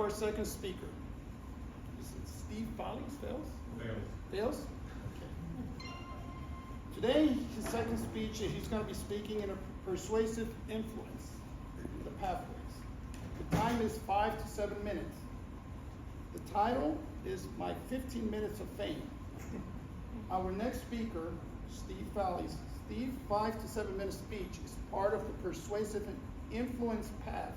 for our second speaker. Is it Steve Follies? Fails? Okay. Today, his second speech, he's going to be speaking in a persuasive influence, the pathways. The time is 5 to 7 minutes. The title is My 15 Minutes of Fame. Our next speaker, Steve Follies. Steve's 5 to 7 minute speech is part of the persuasive influence path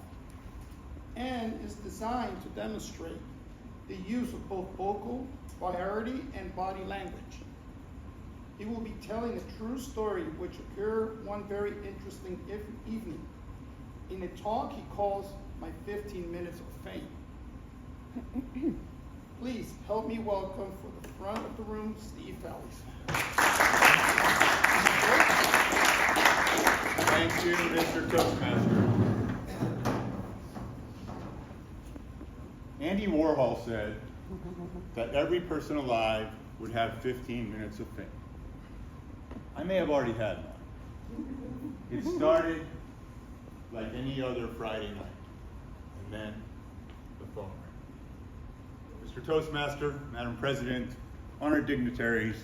and is designed to demonstrate the use of both vocal, variety, and body language. He will be telling a true story which occurred one very interesting evening. In a talk he calls My 15 Minutes of Fame. Please help me welcome for the front of the room, Steve Follies. Thank you, Mr. Toastmaster. Andy Warhol said that every person alive would have 15 minutes of fame. I may have already had one. It started like any other Friday night, and then the phone rang. Mr. Toastmaster, Madam President, honored dignitaries,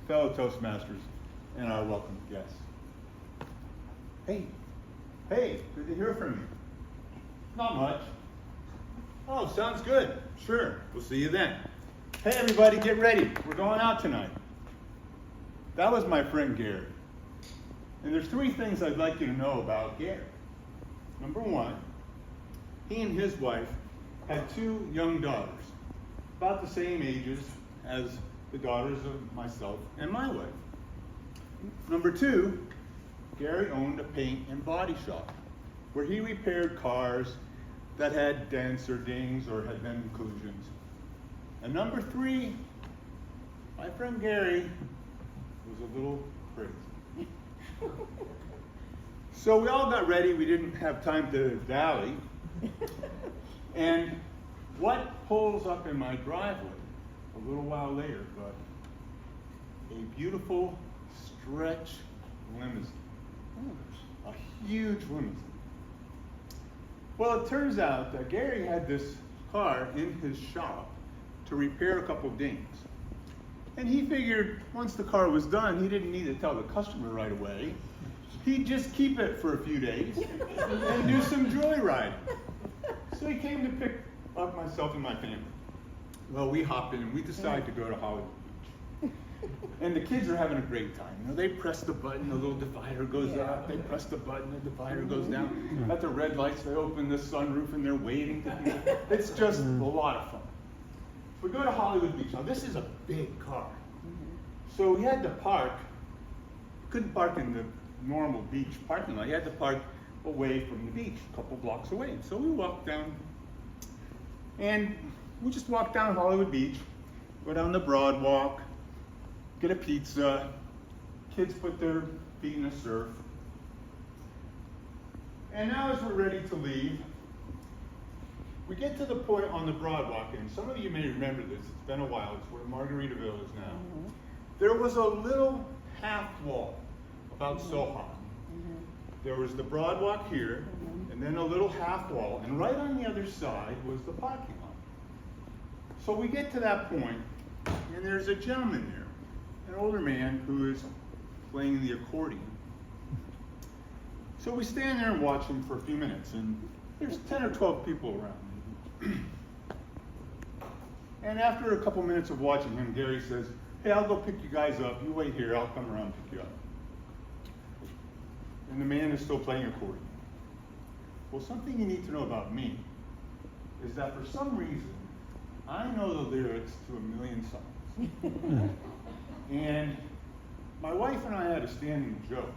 fellow Toastmasters, and our welcome guests. Hey, good to hear from you. Not much. Oh, sounds good. Sure, we'll see you then. Hey everybody, get ready. We're going out tonight. That was my friend Gary. And there's 3 things I'd like you to know about Gary. Number 1, he and his wife had 2 young daughters, about the same ages as the daughters of myself and my wife. Number 2, Gary owned a paint and body shop where he repaired cars that had dents or dings or had been inclusions. And number 3, my friend Gary was a little crazy. So we all got ready. We didn't have time to dally. And what pulls up in my driveway a little while later but a beautiful stretch limousine. A huge limousine. Well, it turns out that Gary had this car in his shop to repair a couple dings. And he figured once the car was done, he didn't need to tell the customer right away. He'd just keep it for a few days and do some joyriding. So he came to pick up myself and my family. Well, we hopped in and we decided to go to Hollywood Beach. And the kids are having a great time. You know, they press the button, the little divider goes up. They press the button, the divider goes down. At the red lights, they open the sunroof and they're waving to people. It's just a lot of fun. We go to Hollywood Beach. Now, this is a big car. So we had to park. Couldn't park in the normal beach parking lot. You had to park away from the beach, a couple blocks away. So we walked down, and we just walked down Hollywood Beach, go down the Broad Walk, get a pizza. Kids put their feet in the surf. And now as we're ready to leave, we get to the point on the Broad Walk, and some of you may remember this, it's been a while, it's where Margaritaville is now. There was a little half wall, about so high. There was the Broad Walk here, and then a little half wall, and right on the other side was the parking lot. So we get to that point, and there's a gentleman there, an older man who is playing the accordion. So we stand there and watch him for a few minutes, and there's 10 or 12 people around. And after a couple minutes of watching him, Gary says, "Hey, I'll go pick you guys up. You wait here, I'll come around and pick you up." And the man is still playing accordion. Well, something you need to know about me is that for some reason, I know the lyrics to a million songs. And my wife and I had a standing joke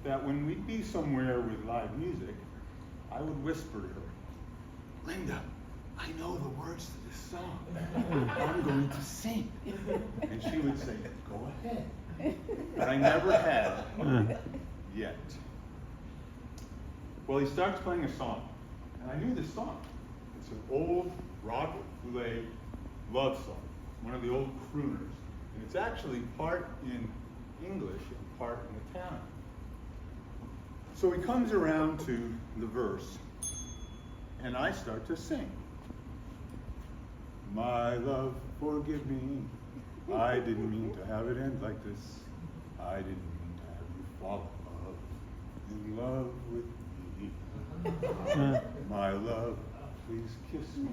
that when we'd be somewhere with live music, I would whisper to her, "Linda, I know the words to this song. I'm going to sing." And she would say, "Go ahead." But I never had yet. Well, he starts playing a song, and I knew this song. It's an old Robert Goulet love song, one of the old crooners. And it's actually part in English and part in Italian. So he comes around to the verse, and I start to sing. My love, forgive me. I didn't mean to have it end like this. I didn't mean to have you fall in love with me. My love, please kiss me.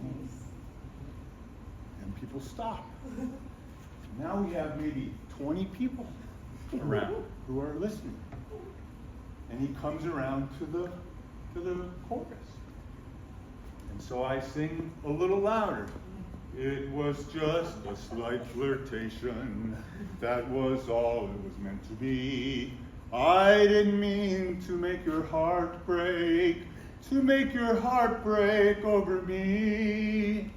And people stop. Now we have maybe 20 people around who are listening. And he comes around to the chorus. And so I sing a little louder. It was just a slight flirtation. That was all it was meant to be. I didn't mean to make your heart break, over me.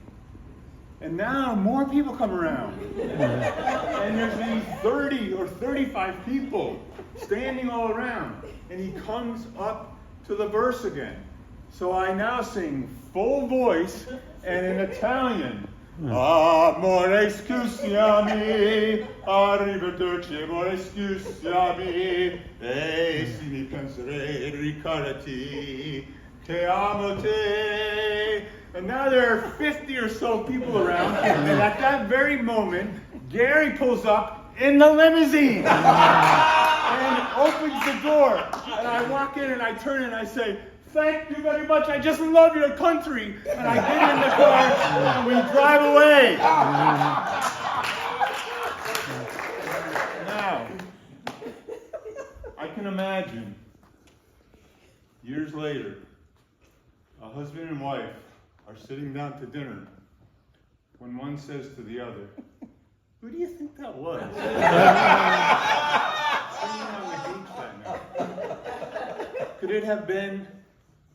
And now more people come around. And there's maybe 30 or 35 people standing all around. And he comes up to the verse again. So I now sing full voice and in Italian. Amore scusami, arrivederci, amore scusami, e se mi penserei ricordati, che amo te. And now there are 50 or so people around, and at that very moment, Gary pulls up in the limousine and opens the door, and I walk in and I turn and I say, "Thank you very much. I just love your country." And I get in the car and we drive away. Now, I can imagine years later, a husband and wife are sitting down to dinner when one says to the other, "Who do you think that was?" Sitting on the beach that night. Could it have been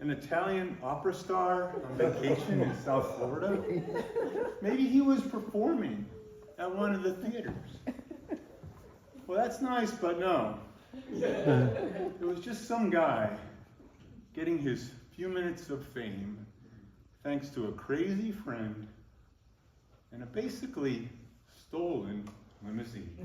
an Italian opera star on vacation in South Florida? Maybe he was performing at one of the theaters. Well, that's nice, but no. It was just some guy getting his few minutes of fame thanks to a crazy friend and a basically stolen limousine.